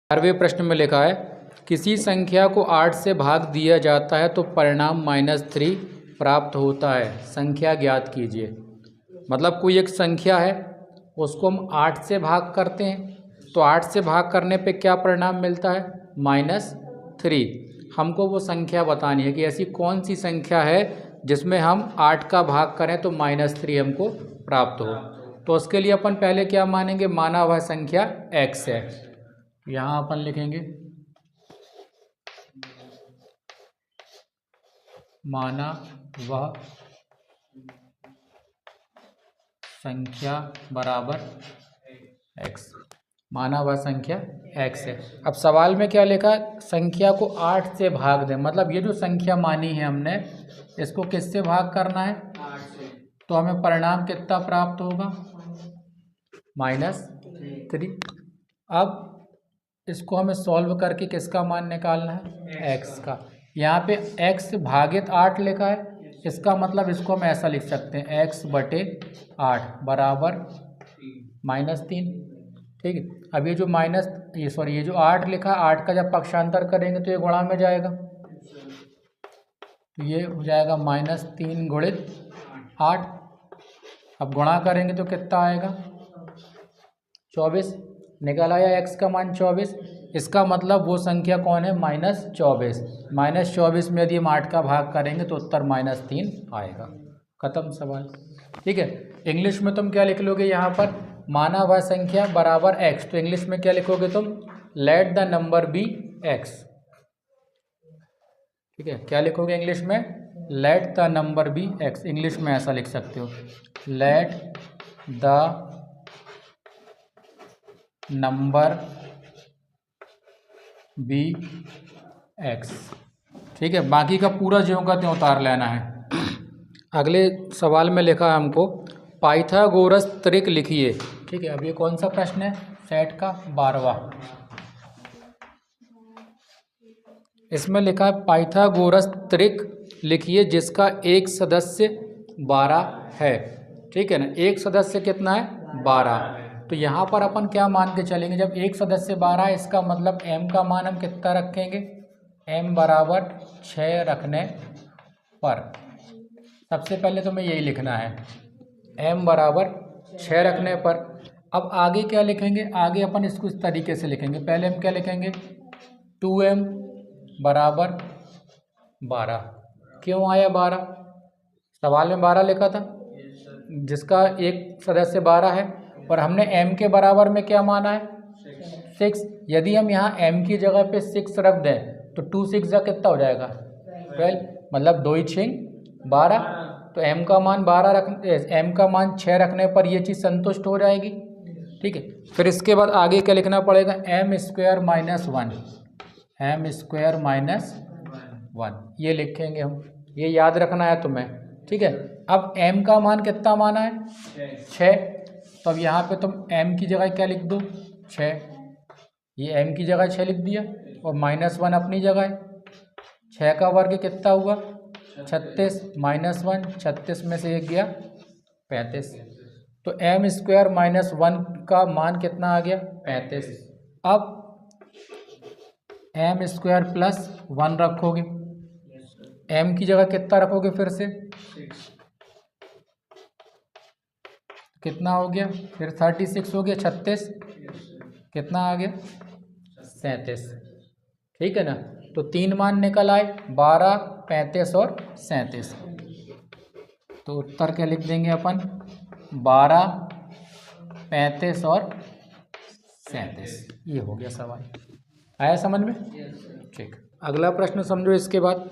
11वें प्रश्न में लिखा है किसी संख्या को 8 से भाग दिया जाता है तो परिणाम -3 प्राप्त होता है, संख्या ज्ञात कीजिए। मतलब कोई एक संख्या है, उसको हम 8 से भाग करते हैं तो 8 से भाग करने पे क्या परिणाम मिलता है? -3। हमको वो संख्या बतानी है कि ऐसी कौन सी संख्या है जिसमें हम 8 का भाग करें तो -3 हमको प्राप्त हो। तो उसके लिए अपन पहले क्या मानेंगे? माना हुआ संख्या x है। यहाँ अपन लिखेंगे माना वह संख्या बराबर x, माना वह संख्या x है। अब सवाल में क्या लिखा है? संख्या को 8 से भाग दें, मतलब ये जो संख्या मानी है हमने, इसको किससे भाग करना है? 8 से। तो हमें परिणाम कितना प्राप्त होगा? -3। अब इसको हमें सॉल्व करके किसका मान निकालना है? x का। यहाँ पे x भागित 8 लिखा है, इसका मतलब इसको हम ऐसा लिख सकते हैं x/8 बराबर -3। ठीक है। अब ये जो ये जो 8 लिखा, 8 का जब पक्षांतर करेंगे तो ये गुणा में जाएगा, तो ये हो जाएगा -3 गुणित 8। अब गुणा करेंगे तो कितना आएगा? 24। निकल आया x का मान 24। इसका मतलब वो संख्या कौन है? -24। -24 में यदि हम 8 का भाग करेंगे तो उत्तर -3 आएगा। खत्म सवाल। ठीक है। इंग्लिश में तुम क्या लिख लोगे? यहाँ पर माना वह संख्या बराबर x, तो इंग्लिश में क्या लिखोगे तुम? Let the number be x। ठीक है। क्या लिखोगे इंग्लिश में? Let the number be x। English में ऐसा लिख सकते हो, let the number be x। ठीक है। बाकी का पूरा ज्यों का त्यों उतार लेना है। अगले सवाल में लिखा है हमको पाइथागोरस त्रिक लिखिए। ठीक है। अब ये कौन सा प्रश्न है? सेट का 12वां। इसमें लिखा है पाइथागोरस त्रिक लिखिए जिसका एक सदस्य 12 है। ठीक है ना। एक सदस्य कितना है? 12। तो यहाँ पर अपन क्या मान के चलेंगे? जब एक सदस्य 12 है, इसका मतलब m का मान हम कितना रखेंगे? m बराबर 6 रखने पर। सबसे पहले तो मैं यही लिखना है, m बराबर 6 रखने पर। अब आगे क्या लिखेंगे? आगे अपन इसको इस तरीके से लिखेंगे। पहले हम क्या लिखेंगे? 2m बराबर 12। क्यों आया 12? सवाल में 12 लिखा था, जिसका एक सदस्य 12 है, और हमने m के बराबर में क्या माना है? 6। यदि हम यहाँ m की जगह पे 6 रख दें तो 2 6 कितना हो जाएगा? 12। मतलब 2 6 12। तो m का मान 6 रखने पर ये चीज़ संतुष्ट हो जाएगी। ठीक है। फिर इसके बाद आगे क्या लिखना पड़ेगा? m² - 1 ये लिखेंगे हम। ये याद रखना है तुम्हें। ठीक है। अब m का मान कितना माना है? 6। तो अब यहाँ पे तुम m की जगह क्या लिख दो? 6। ये m की जगह 6 लिख दिया, और -1 अपनी जगह है। 6 का वर्ग कितना हुआ? 36। -1 36 में से 1 गया 35। तो m² - 1 का मान कितना आ गया? 35। अब m² + 1 रखोगे, m की जगह कितना रखोगे? फिर से कितना हो गया? फिर 36 हो गया, 36 कितना आ गया? 37। ठीक है ना। तो 3 मान निकल आए, 12 35 और 37। तो उत्तर क्या लिख देंगे अपन? 12 35 और 37। ये हो गया सवाल। आया समझ में? ठीक। अगला प्रश्न समझो। इसके बाद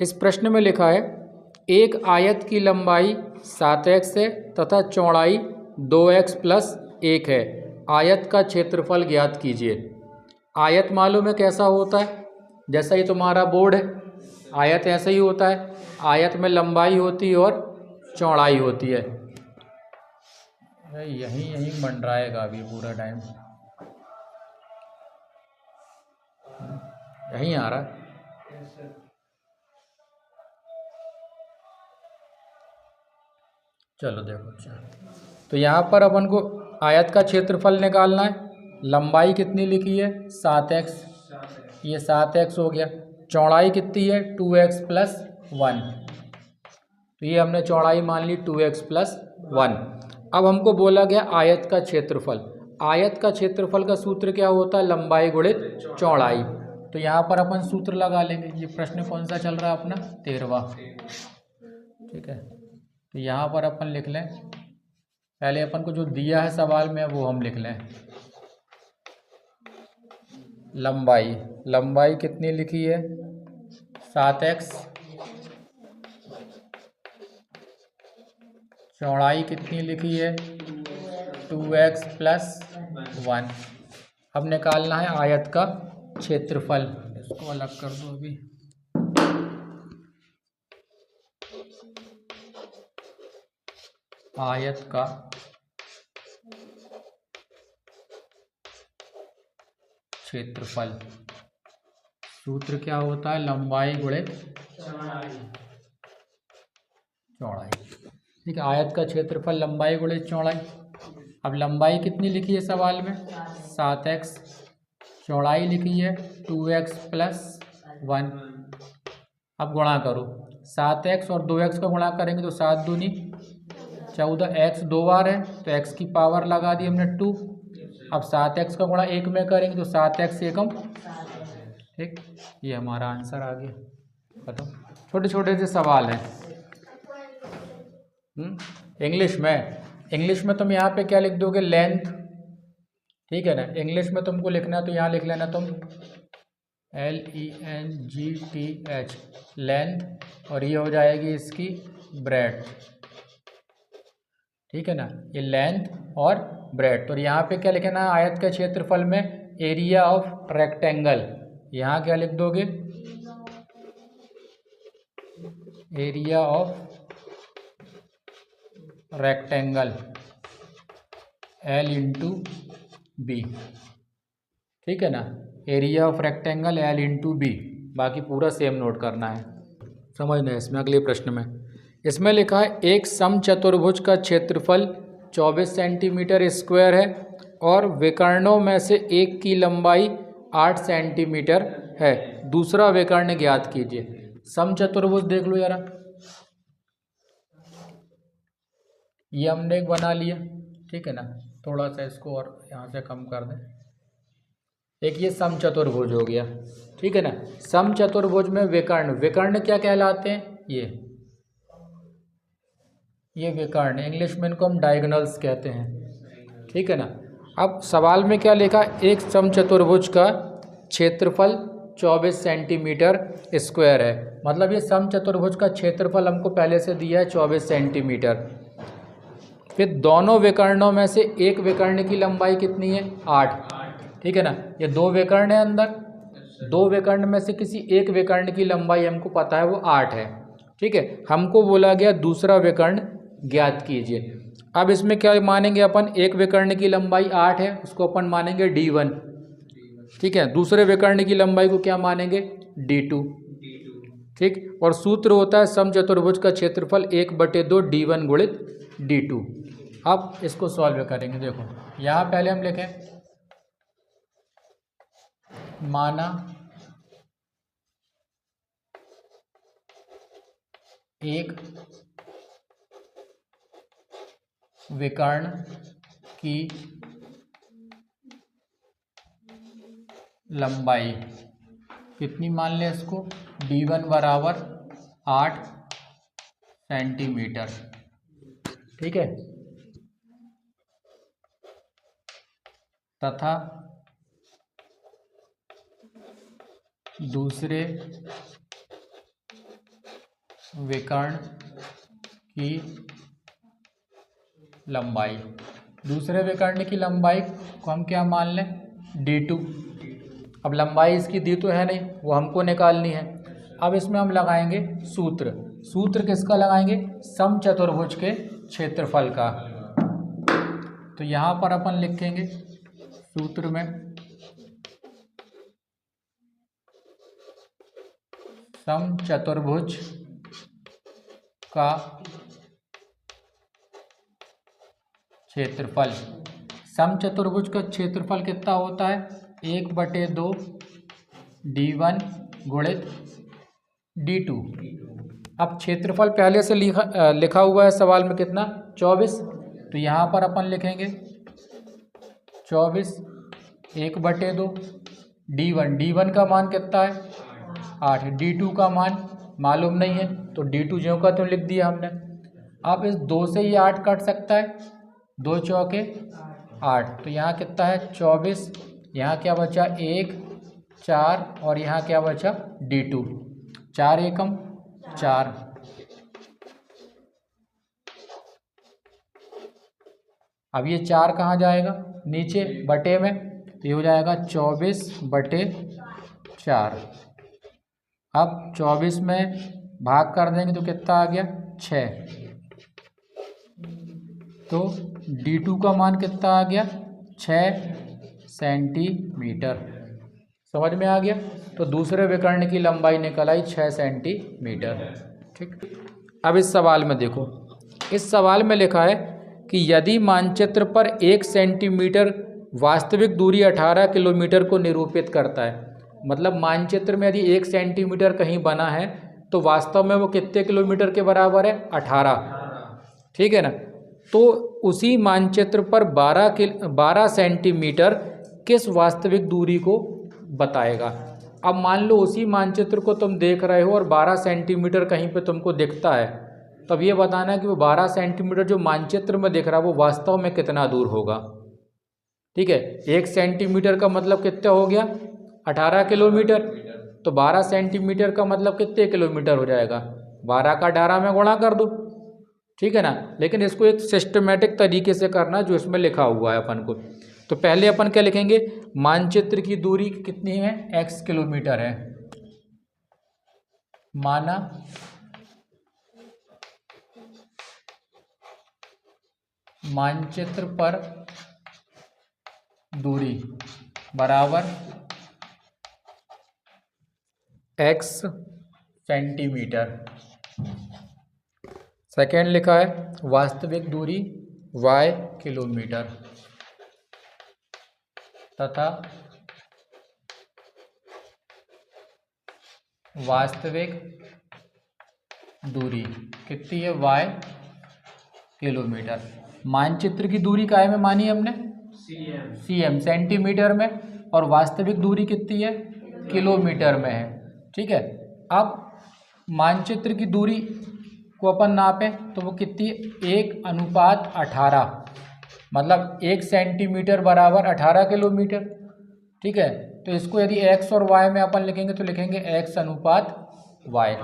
इस प्रश्न में लिखा है एक आयत की लंबाई 7x है तथा चौड़ाई 2x + 1 है। आयत का क्षेत्रफल ज्ञात कीजिए। आयत मालूम है कैसा होता है? जैसा ही तुम्हारा बोर्ड है, आयत ऐसा ही होता है। आयत में लंबाई होती है और चौड़ाई होती है। यहीं मंडराएगा अभी पूरा टाइम, यहीं आ रहा है। चलो देखो। तो यहाँ पर अपन को आयत का क्षेत्रफल निकालना है। लंबाई कितनी लिखी है 7x, ये 7x हो गया। चौड़ाई कितनी है 2x प्लस 1, तो ये हमने चौड़ाई मान ली 2x प्लस 1। अब हमको बोला गया आयत का क्षेत्रफल। आयत का क्षेत्रफल का सूत्र क्या होता है, लंबाई गुणित चौड़ाई। तो यहाँ पर अपन सूत्र लगा लेंगे। ये प्रश्न कौन सा चल रहा है अपना 13वां, ठीक है। तो यहाँ पर अपन लिख लें, पहले अपन को जो दिया है सवाल में वो हम लिख लें। लंबाई कितनी लिखी है 7x, चौड़ाई कितनी लिखी है 2x प्लस 1। अब निकालना है आयत का क्षेत्रफल। इसको अलग कर दो अभी। आयत का क्षेत्रफल, सूत्र क्या होता है, लंबाई गुणित चौड़ाई। ठीक है, आयत का क्षेत्रफल लंबाई गुणित चौड़ाई। अब लंबाई कितनी लिखी है सवाल में 7x, चौड़ाई लिखी है 2x प्लस 1। अब गुणा करो, 7x और 2x का गुणा करेंगे तो 7 दूनी 14, x 2 बार है तो x की पावर लगा दी हमने 2। अब 7x का गुणा 1 में करेंगे तो 7x एकम, ठीक। ये हमारा आंसर आ गया। बताओ, छोटे छोटे से सवाल हैं। इंग्लिश में तुम यहाँ पे क्या लिख दोगे, लेंथ, ठीक है ना। इंग्लिश में तुमको लिखना तो यहाँ लिख लेना तुम LENGTH, लेंथ, और ये हो जाएगी इसकी ब्रेड, ठीक है ना। ये लेंथ और ब्रेड। और यहाँ पे क्या लिखना है, आयत के क्षेत्रफल में एरिया ऑफ रेक्टेंगल, यहाँ क्या लिख दोगे, area of rectangle L into B, ठीक है ना। Area of rectangle L into B, बाकी पूरा सेम नोट करना है, समझना है। इसमें अगले प्रश्न में इसमें लिखा है एक समचतुर्भुज का क्षेत्रफल 24 सेंटीमीटर स्क्वायर है और विकर्णों में से एक की लंबाई 8 सेंटीमीटर है, दूसरा विकर्ण ज्ञात कीजिए। समचतुर्भुज देख लो जरा, ये हमने एक बना लिया, ठीक है ना। थोड़ा सा इसको और यहाँ से कम कर दें। एक ये समचतुर्भुज हो गया, ठीक है ना। समचतुर्भुज में विकर्ण क्या कहलाते हैं, ये विकर्ण, इंग्लिश में इनको हम डायगोनल्स कहते हैं, ठीक है ना। अब सवाल में क्या लिखा, एक समचतुर्भुज का क्षेत्रफल 24 सेंटीमीटर स्क्वायर है, मतलब ये समचतुर्भुज का क्षेत्रफल हमको पहले से दिया है 24 सेंटीमीटर। फिर दोनों विकर्णों में से एक विकर्ण की लंबाई कितनी है 8, ठीक है ना। ये दो विकर्ण है अंदर, दो विकर्ण में से किसी एक विकर्ण की लंबाई हमको पता है वो 8 है, ठीक है। हमको बोला गया दूसरा विकर्ण ज्ञात कीजिए। अब इसमें क्या मानेंगे अपन, एक विकर्ण की लंबाई 8 है, उसको अपन मानेंगे D1, ठीक है। दूसरे विकर्ण की लंबाई को क्या मानेंगे D2, ठीक। और सूत्र होता है समचतुर्भुज का क्षेत्रफल 1/2 D1 गुणित D2। अब इसको सॉल्व करेंगे। देखो यहाँ पहले हम लिखें, माना एक विकर्ण की लंबाई कितनी मान लें इसको, D1 बराबर 8 सेंटीमीटर, ठीक है। तथा दूसरे विकर्ण की लंबाई, दूसरे विकर्ण की लंबाई को हम क्या मान लें D2। अब लंबाई इसकी दी तो है नहीं, वो हमको निकालनी है। अब इसमें हम लगाएंगे सूत्र किसका लगाएंगे, समचतुर्भुज के क्षेत्रफल का। तो यहाँ पर अपन लिखेंगे सूत्र में समचतुर्भुज का क्षेत्रफल। समचतुर्भुज का क्षेत्रफल कितना होता है? 1/2 D1 गुणित D2। अब क्षेत्रफल पहले से लिखा हुआ है सवाल में कितना? 24। तो यहाँ पर अपन लिखेंगे 24 1/2 D1 का मान कितना है? 8। D2 का मान मालूम नहीं है तो D2 ज्यों का त्यों लिख दिया हमने। अब इस 2 से ये 8 कट सकता है, 2 चौके 8। तो यहाँ कितना है? 24। यहाँ क्या बचा? 1 4 और यहाँ क्या बचा? D2। 4 एकम 4। अब ये 4 कहाँ जाएगा? नीचे बटे में, तो ये हो जाएगा 24/4। अब 24 में भाग कर देंगे तो कितना आ गया? 6। तो D2 का मान कितना आ गया? 6 सेंटीमीटर। समझ में आ गया? तो दूसरे विकर्ण की लंबाई निकल आई 6 सेंटीमीटर। ठीक। अब इस सवाल में देखो, इस सवाल में लिखा है कि यदि मानचित्र पर 1 सेंटीमीटर वास्तविक दूरी 18 किलोमीटर को निरूपित करता है, मतलब मानचित्र में यदि 1 सेंटीमीटर कहीं बना है तो वास्तव में वो कितने किलोमीटर के बराबर है? 18। ठीक है ना? तो उसी मानचित्र पर 12 सेंटीमीटर किस वास्तविक दूरी को बताएगा। अब मान लो उसी मानचित्र को तुम देख रहे हो और 12 सेंटीमीटर कहीं पे तुमको दिखता है, तब ये बताना है कि वो 12 सेंटीमीटर जो मानचित्र में दिख रहा है वो वास्तव में कितना दूर होगा। ठीक है, 1 सेंटीमीटर का मतलब कितना हो गया? 18 किलोमीटर। तो 12 सेंटीमीटर का मतलब कितने किलोमीटर हो जाएगा? 12 का 18 में गुणा कर दो। ठीक है ना? लेकिन इसको एक सिस्टमेटिक तरीके से करना जो इसमें लिखा हुआ है अपन को। तो पहले अपन क्या लिखेंगे? मानचित्र की दूरी कितनी है? x किलोमीटर है। माना मानचित्र पर दूरी बराबर x सेंटीमीटर। सेकेंड लिखा है वास्तविक दूरी y किलोमीटर तथा वास्तविक दूरी कितनी है? y kilometre. मानचित्र की दूरी काय में मानी हमने? cm सेंटीमीटर में, और वास्तविक दूरी कितनी है? किलोमीटर में है। ठीक है। अब मानचित्र की दूरी को अपन नापें तो वो कितनी? 1:18, मतलब 1 सेंटीमीटर बराबर 18 किलोमीटर। ठीक है। तो इसको यदि x और y में अपन लिखेंगे तो लिखेंगे x/y।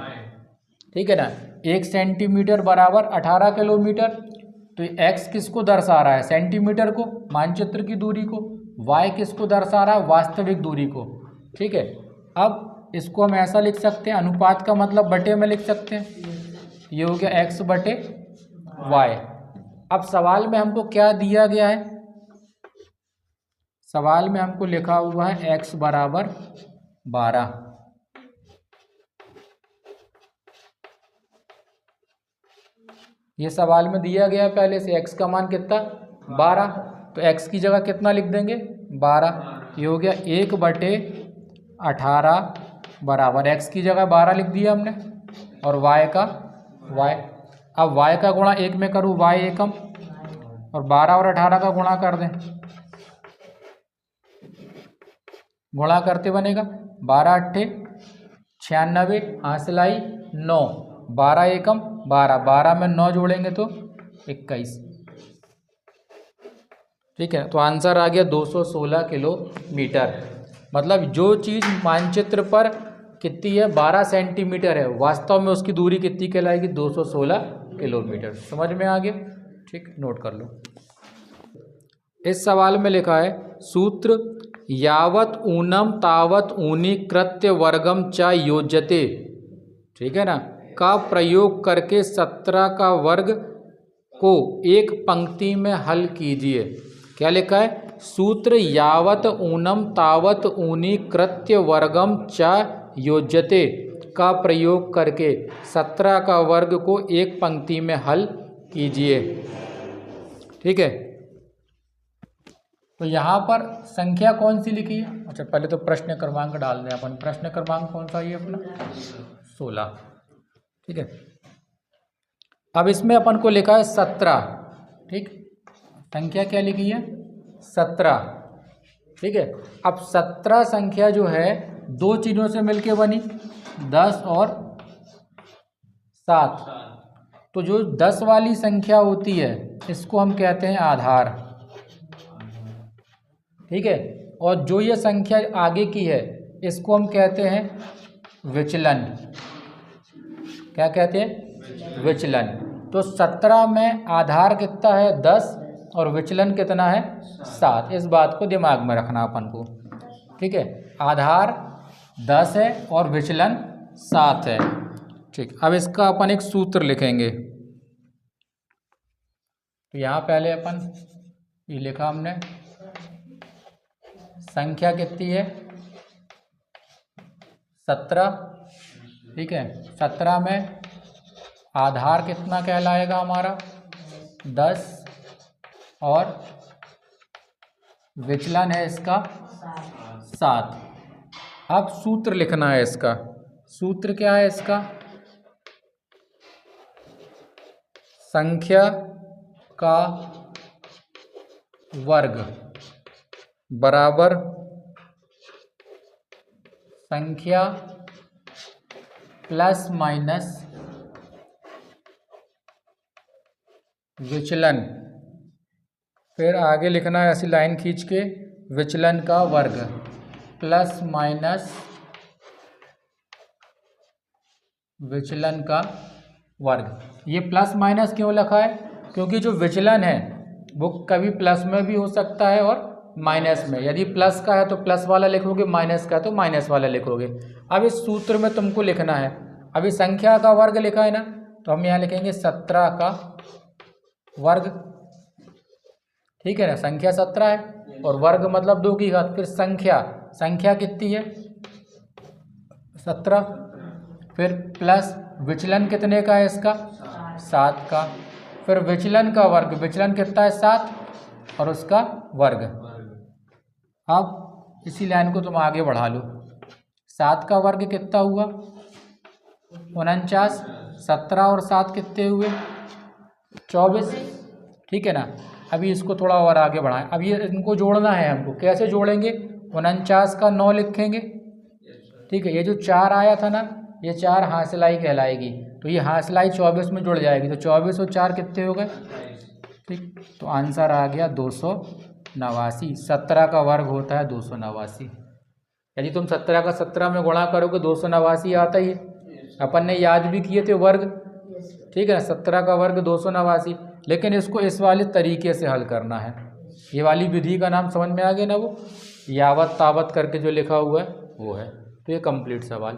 ठीक है ना? 1 सेंटीमीटर बराबर 18 किलोमीटर। तो x किसको दर्शा रहा है? सेंटीमीटर को, मानचित्र की दूरी को। y किसको दर्शा रहा है? वास्तविक दूरी को। ठीक है। अब इसको हम ऐसा लिख सकते हैं, अनुपात का मतलब बटे में लिख सकते हैं। ये हो गया x/y। अब सवाल में हमको क्या दिया गया है? सवाल में हमको लिखा हुआ है x बराबर 12। ये सवाल में दिया गया है पहले से। x का मान कितना? 12। तो x की जगह कितना लिख देंगे? 12। ये हो गया 1/18 बराबर x की जगह 12 लिख दिया हमने, और y का y। अब y का गुणा 1 में करूँ, y एकम, और 12 और 18 का गुणा कर दें। गुणा करते बनेगा 12×8 96, हासिलाई 9, 12 एकम 12, 12 में 9 जोड़ेंगे तो 21। ठीक है। तो आंसर आ गया 216 किलोमीटर। मतलब जो चीज़ मानचित्र पर कितनी है? 12 सेंटीमीटर है, वास्तव में उसकी दूरी कितनी कहलाएगी? 216 किलोमीटर। समझ में आ गया? ठीक, नोट कर लो। इस सवाल में लिखा है सूत्र यावत ऊनम तावत ऊनी कृत्य वर्गम च योज्यते, ठीक है ना, का प्रयोग करके 17 का वर्ग को एक पंक्ति में हल कीजिए। क्या लिखा है? सूत्र यावत ऊनम तावत ऊनी कृत्य वर्गम च योज्यते का प्रयोग करके 17 का वर्ग को एक पंक्ति में हल कीजिए। ठीक है। तो यहाँ पर संख्या कौन सी लिखी है? अच्छा पहले तो प्रश्न क्रमांक डाल दें अपन। प्रश्न क्रमांक कौन सा ये अपना? 16। ठीक है। अब इसमें अपन को लिखा है 17। ठीक, संख्या क्या लिखी है? 17। ठीक है। अब 17 संख्या जो है दो चीज़ों से मिलके बनी, 10 और 7। तो जो 10 वाली संख्या होती है इसको हम कहते हैं आधार। ठीक है। और जो ये संख्या आगे की है इसको हम कहते हैं विचलन। क्या कहते हैं? विचलन। तो 17 में आधार कितना है? 10 और विचलन कितना है? 7। इस बात को दिमाग में रखना अपन को। ठीक है। आधार 10 है और विचलन 7 है। ठीक, अब इसका अपन एक सूत्र लिखेंगे। तो यहाँ पहले अपन ये लिखा हमने, संख्या कितनी है? 17। ठीक है। 17 में आधार कितना कहलाएगा हमारा? 10 और विचलन है इसका 7। अब सूत्र लिखना है इसका। सूत्र क्या है इसका? संख्या का वर्ग बराबर संख्या प्लस माइनस विचलन। फिर आगे लिखना है ऐसी लाइन खींच के, विचलन का वर्ग प्लस माइनस विचलन का वर्ग। ये प्लस माइनस क्यों लिखा है? क्योंकि जो विचलन है वो कभी प्लस में भी हो सकता है और माइनस में। यदि प्लस का है तो प्लस वाला लिखोगे, माइनस का है तो माइनस वाला लिखोगे। अब इस सूत्र में तुमको लिखना है, अभी संख्या का वर्ग लिखा है ना, तो हम यहाँ लिखेंगे 17 का वर्ग। ठीक है ना, संख्या 17 है और वर्ग मतलब 2 की घात। फिर संख्या कितनी है? 17। फिर प्लस विचलन कितने का है इसका? 7 का। फिर विचलन का वर्ग, विचलन कितना है? 7 और उसका वर्ग। अब इसी लाइन को तुम आगे बढ़ा लो। 7 का वर्ग कितना हुआ? 49। 17 और 7 कितने हुए? 24। ठीक है ना। अभी इसको थोड़ा और आगे बढ़ाएं। अब ये इनको जोड़ना है हमको। कैसे जोड़ेंगे? 49 का 9 लिखेंगे। ठीक है। ये जो 4 आया था ना, ये 4 हासिलाई कहलाएगी, तो ये हासिलाई 24 में जुड़ जाएगी। तो 24 और 4 कितने हो गए? ठीक, तो आंसर आ गया 289। 17 का वर्ग होता है 289। यदि तुम 17 का 17 में गुणा करोगे 289 आता ही है। अपन ने याद भी किए थे वर्ग। ठीक है ना, 17 का वर्ग 289। लेकिन इसको इस वाले तरीके से हल करना है। ये वाली विधि का नाम समझ में आ गया ना, वो यावत तावत करके जो लिखा हुआ है वो है। तो ये कंप्लीट सवाल।